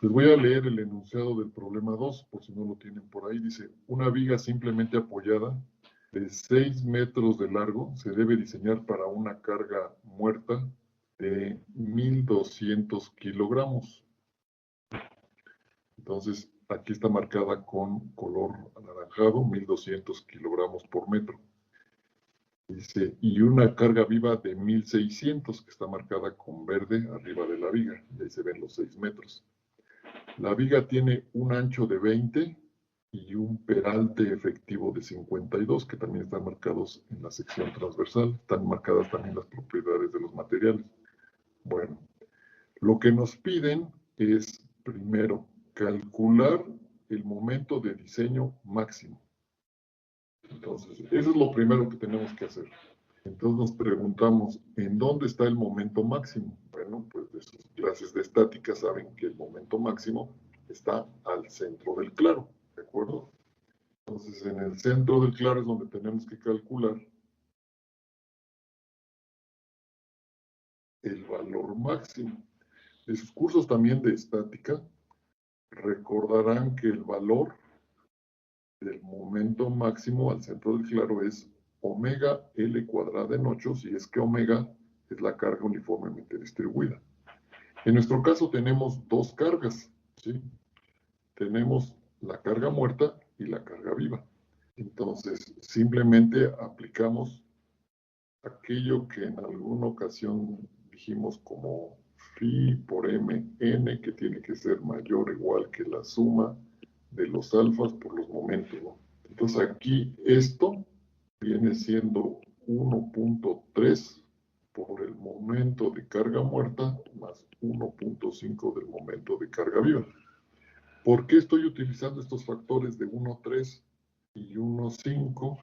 Les voy a leer el enunciado del problema 2, por si no lo tienen por ahí. Dice, una viga simplemente apoyada de 6 metros de largo se debe diseñar para una carga muerta de 1,200 kilogramos. Entonces, aquí está marcada con color anaranjado, 1,200 kilogramos por metro. Dice, y una carga viva de 1,600, que está marcada con verde arriba de la viga. Y ahí se ven los 6 metros. La viga tiene un ancho de 20 y un peralte efectivo de 52, que también están marcados en la sección transversal. Están marcadas también las propiedades de los materiales. Bueno, lo que nos piden es, primero, calcular el momento de diseño máximo. Entonces, eso es lo primero que tenemos que hacer. Entonces nos preguntamos, ¿en dónde está el momento máximo? Bueno, pues de sus clases de estática saben que el momento máximo está al centro del claro, ¿de acuerdo? Entonces, en el centro del claro es donde tenemos que calcular el valor máximo. De sus cursos también de estática, recordarán que el valor del momento máximo al centro del claro es omega L cuadrada en 8, si es que omega es la carga uniformemente distribuida. En nuestro caso tenemos dos cargas, ¿sí? Tenemos la carga muerta y la carga viva. Entonces, simplemente aplicamos aquello que en alguna ocasión dijimos como phi por mn, que tiene que ser mayor o igual que la suma de los alfas por los momentos, ¿no? Entonces aquí esto viene siendo 1.3 por el momento de carga muerta más 1.5 del momento de carga viva. ¿Por qué estoy utilizando estos factores de 1.3 y 1.5?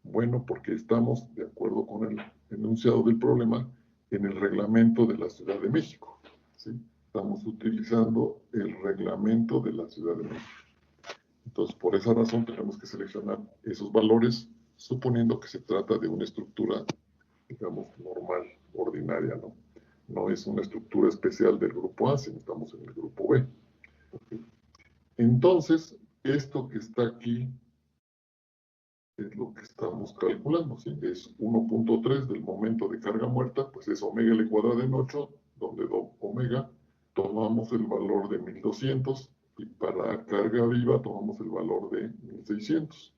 Bueno, porque estamos, de acuerdo con el enunciado del problema, en el reglamento de la Ciudad de México, ¿sí? Estamos utilizando el reglamento de la Ciudad de México. Entonces, por esa razón tenemos que seleccionar esos valores, suponiendo que se trata de una estructura, digamos, normal, ordinaria, ¿no? No es una estructura especial del grupo A, sino estamos en el grupo B. Entonces, esto que está aquí es lo que estamos calculando, ¿sí? Es 1.3 del momento de carga muerta, pues es omega L cuadrada en 8, donde omega tomamos el valor de 1,200 y para carga viva tomamos el valor de 1,600.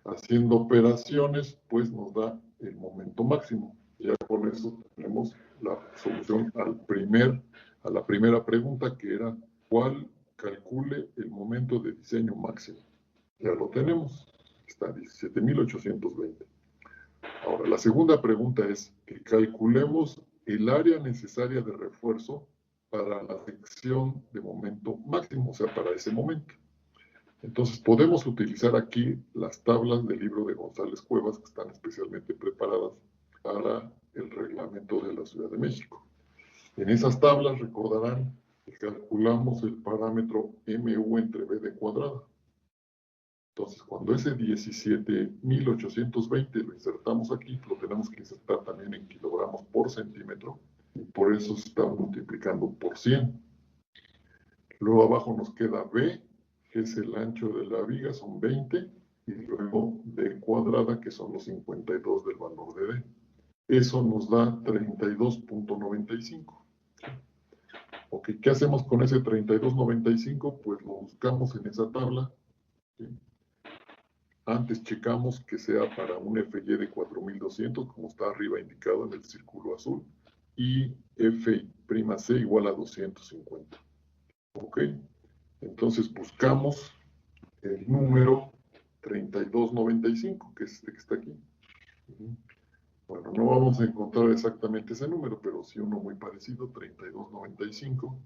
Haciendo operaciones, pues nos da el momento máximo. Ya con eso tenemos la solución a la primera pregunta, que era ¿cuál calcule el momento de diseño máximo? Ya lo tenemos. Está 17,820. Ahora, la segunda pregunta es que calculemos el área necesaria de refuerzo para la sección de momento máximo, o sea, para ese momento. Entonces, podemos utilizar aquí las tablas del libro de González Cuevas, que están especialmente preparadas para el reglamento de la Ciudad de México. En esas tablas recordarán que calculamos el parámetro MU entre BD cuadrada. Entonces, cuando ese 17,820 lo insertamos aquí, lo tenemos que insertar también en kilogramos por centímetro, y por eso se está multiplicando por 100. Luego abajo nos queda B, que es el ancho de la viga, son 20, y luego D cuadrada, que son los 52 del valor de D. Eso nos da 32.95. Ok, ¿qué hacemos con ese 32.95? Pues lo buscamos en esa tabla, ¿sí? Antes checamos que sea para un FY de 4,200, como está arriba indicado en el círculo azul, y F'C igual a 250. ¿Ok? Entonces buscamos el número 3295, que es este que está aquí. Bueno, no vamos a encontrar exactamente ese número, pero sí uno muy parecido, 3295.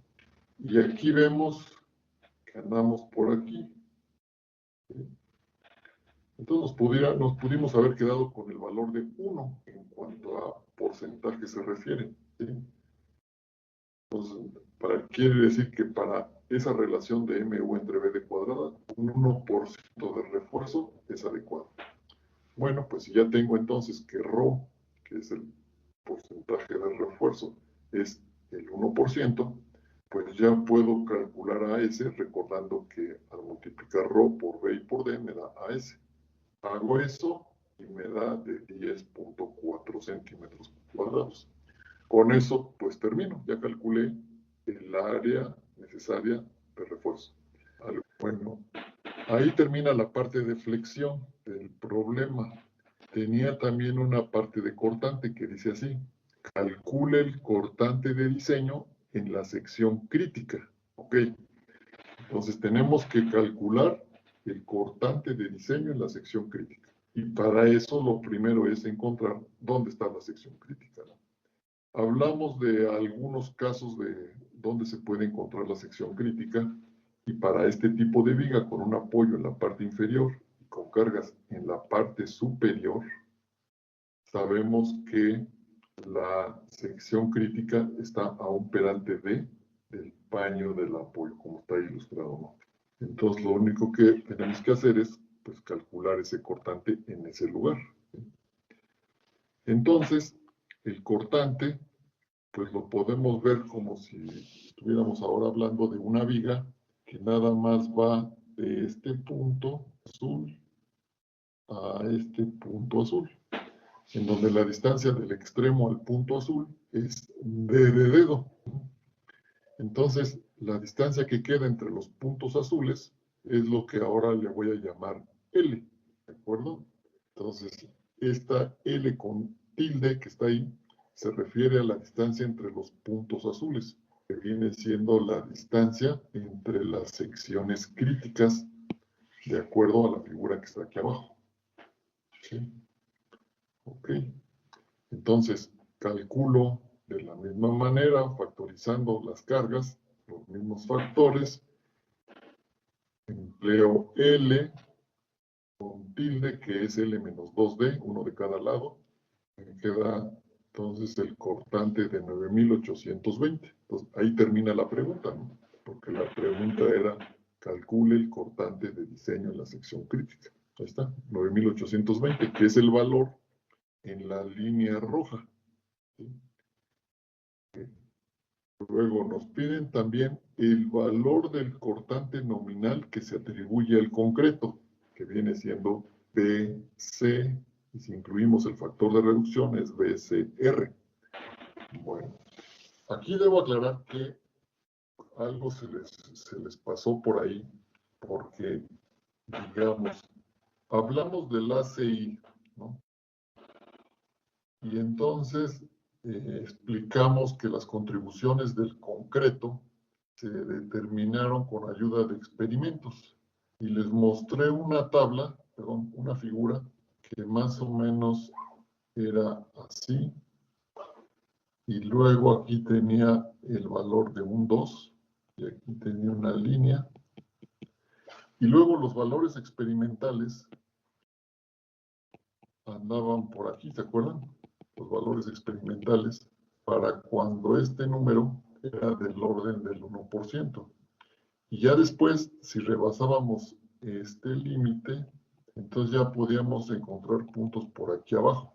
Y aquí vemos que andamos por aquí. ¿Sí? Entonces nos pudimos haber quedado con el valor de 1 en cuanto a porcentaje se refiere, ¿sí? Entonces, quiere decir que para esa relación de MU entre BD cuadrada, un 1% de refuerzo es adecuado. Bueno, pues si ya tengo entonces que ρ, que es el porcentaje de refuerzo, es el 1%, pues ya puedo calcular AS recordando que al multiplicar ρ por B y por D me da AS. Hago eso y me da de 10.4 centímetros cuadrados. Con eso, pues termino. Ya calculé el área necesaria de refuerzo. Bueno, ahí termina la parte de flexión del problema. Tenía también una parte de cortante que dice así: calcule el cortante de diseño en la sección crítica. Ok, entonces tenemos que calcular el cortante de diseño en la sección crítica. Y para eso lo primero es encontrar dónde está la sección crítica, ¿no? Hablamos de algunos casos de dónde se puede encontrar la sección crítica, y para este tipo de viga con un apoyo en la parte inferior y con cargas en la parte superior, sabemos que la sección crítica está a un peralte D del paño del apoyo, como está ilustrado, ¿no? Entonces, lo único que tenemos que hacer es, pues, calcular ese cortante en ese lugar, ¿sí? Entonces, el cortante, pues, lo podemos ver como si estuviéramos ahora hablando de una viga que nada más va de este punto azul a este punto azul, en donde la distancia del extremo al punto azul es D de dedo. Entonces, la distancia que queda entre los puntos azules es lo que ahora le voy a llamar L, ¿de acuerdo? Entonces, esta L con tilde que está ahí se refiere a la distancia entre los puntos azules, que viene siendo la distancia entre las secciones críticas, de acuerdo a la figura que está aquí abajo. ¿Sí? Ok. Entonces, calculo de la misma manera, factorizando las cargas, los mismos factores. Empleo L con tilde, que es L menos 2D, uno de cada lado. Me queda entonces el cortante de 9820. Entonces, ahí termina la pregunta, ¿no? Porque la pregunta era, calcule el cortante de diseño en la sección crítica. Ahí está, 9820, que es el valor en la línea roja, ¿sí? Luego nos piden también el valor del cortante nominal que se atribuye al concreto, que viene siendo BC, y si incluimos el factor de reducción es BCR. Bueno, aquí debo aclarar que algo se les pasó por ahí, porque, digamos, hablamos del ACI, ¿no? Y entonces explicamos que las contribuciones del concreto se determinaron con ayuda de experimentos. Y les mostré una tabla, perdón, una figura que más o menos era así. Y luego aquí tenía el valor de un 2. Y aquí tenía una línea. Y luego los valores experimentales andaban por aquí, ¿se acuerdan? Los valores experimentales para cuando este número era del orden del 1%. Y ya después, si rebasábamos este límite, entonces ya podíamos encontrar puntos por aquí abajo.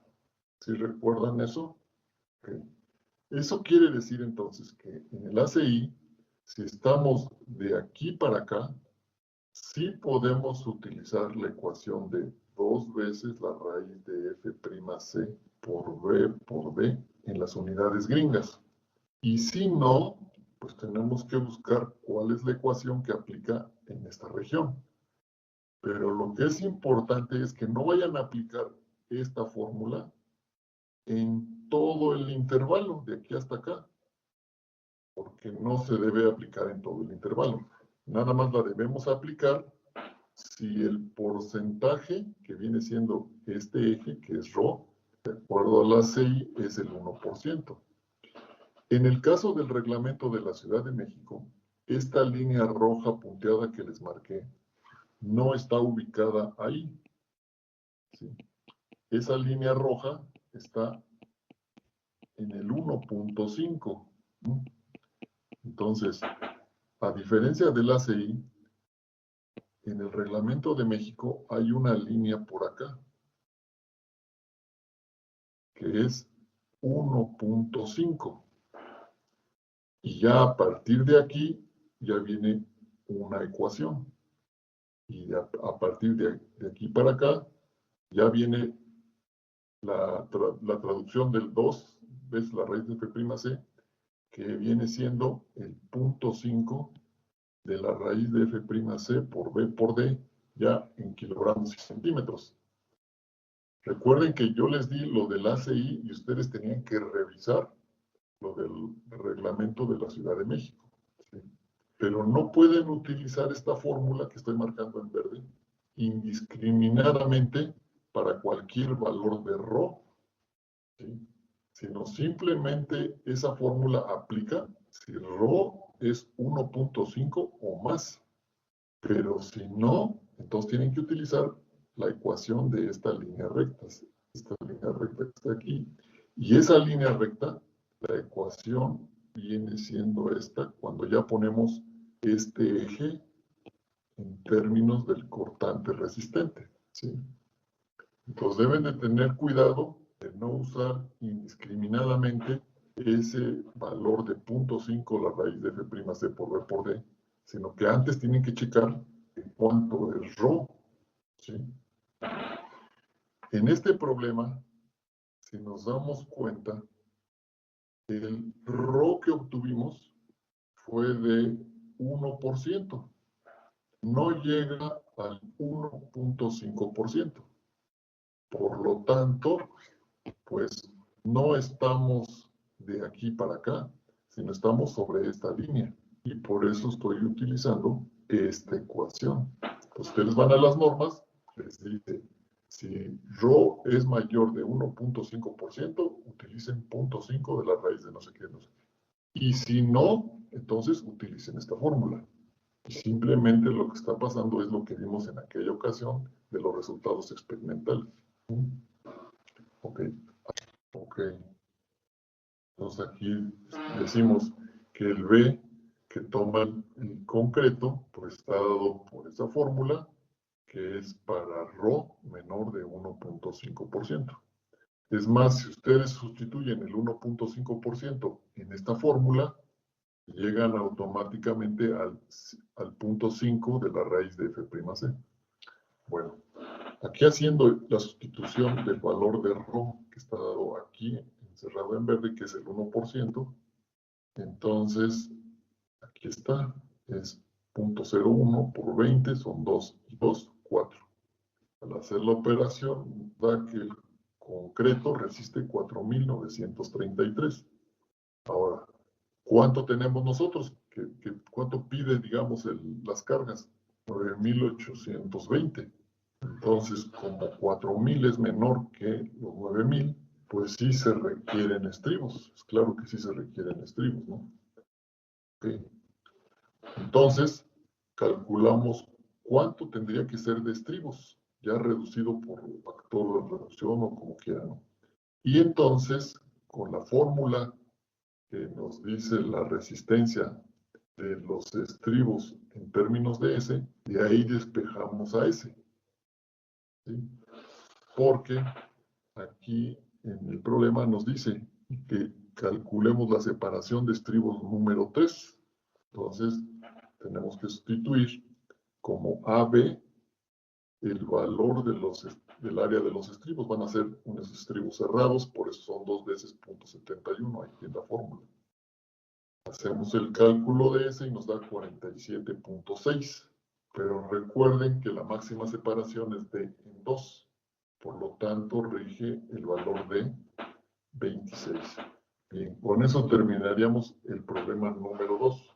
¿Sí recuerdan eso? Okay. Eso quiere decir entonces que en el ACI, si estamos de aquí para acá, sí podemos utilizar la ecuación de 2 veces la raíz de F'C por B por D en las unidades gringas. Y si no, pues tenemos que buscar cuál es la ecuación que aplica en esta región. Pero lo que es importante es que no vayan a aplicar esta fórmula en todo el intervalo de aquí hasta acá, porque no se debe aplicar en todo el intervalo. Nada más la debemos aplicar si el porcentaje que viene siendo este eje, que es ρ, de acuerdo a la CI, es el 1%. En el caso del reglamento de la Ciudad de México, esta línea roja punteada que les marqué no está ubicada ahí, ¿sí? Esa línea roja está en el 1.5. Entonces, a diferencia del ACI, en el reglamento de México hay una línea por acá, que es 1.5. Y ya a partir de aquí, ya viene una ecuación. Y a partir de aquí para acá, ya viene la traducción del 2 veces la raíz de f', que viene siendo el 0.5 de la raíz de f', por b por d, ya en kilogramos y centímetros. Recuerden que yo les di lo del ACI y ustedes tenían que revisar lo del reglamento de la Ciudad de México. ¿Sí? Pero no pueden utilizar esta fórmula que estoy marcando en verde indiscriminadamente para cualquier valor de ρ, ¿sí? Sino simplemente esa fórmula aplica si ρ es 1.5 o más. Pero si no, entonces tienen que utilizar la ecuación de esta línea recta. Esta línea recta que está aquí. Y esa línea recta, la ecuación viene siendo esta cuando ya ponemos este eje en términos del cortante resistente. ¿Sí? Entonces deben de tener cuidado de no usar indiscriminadamente ese valor de 0.5 la raíz de f', por b por d, sino que antes tienen que checar en cuánto es ρ. ¿Sí? En este problema, si nos damos cuenta, el ρ que obtuvimos fue de 1%. No llega al 1.5%. Por lo tanto, pues no estamos de aquí para acá, sino estamos sobre esta línea. Y por eso estoy utilizando esta ecuación. Ustedes van a las normas, les dice, si ρ es mayor de 1.5%, utilicen 0.5 de la raíz de no sé qué, no sé qué. Y si no, entonces utilicen esta fórmula. Y simplemente lo que está pasando es lo que vimos en aquella ocasión de los resultados experimentales. Ok. Ok. Entonces aquí decimos que el B que toma el concreto, pues está dado por esa fórmula, que es para ρ menor de 1.5%. Es más, si ustedes sustituyen el 1.5% en esta fórmula, llegan automáticamente al 0.5 de la raíz de f'. Bueno, aquí haciendo la sustitución del valor de ρ que está dado aquí, encerrado en verde, que es el 1%, entonces aquí está, es 0.01 por 20, son 2 y 2, 4. Al hacer la operación, da que el concreto resiste 4.933. Ahora, ¿cuánto tenemos nosotros? ¿Cuánto pide, digamos, las cargas? 9.820. Entonces, como 4.000 es menor que los 9.000, pues sí se requieren estribos. Es claro que sí se requieren estribos, ¿no? Okay. Entonces, calculamos cuánto tendría que ser de estribos, ya reducido por factor de reducción o como quieran. Y entonces, con la fórmula que nos dice la resistencia de los estribos en términos de S, de ahí despejamos a S. ¿Sí? Porque aquí en el problema nos dice que calculemos la separación de estribos número 3. Entonces, tenemos que sustituir como AB el valor del área de los estribos. Van a ser unos estribos cerrados, por eso son 2 veces 0.71 aquí en la fórmula. Hacemos el cálculo de ese y nos da 47.6. Pero recuerden que la máxima separación es de 2. Por lo tanto, rige el valor de 26. Bien, con eso terminaríamos el problema número 2.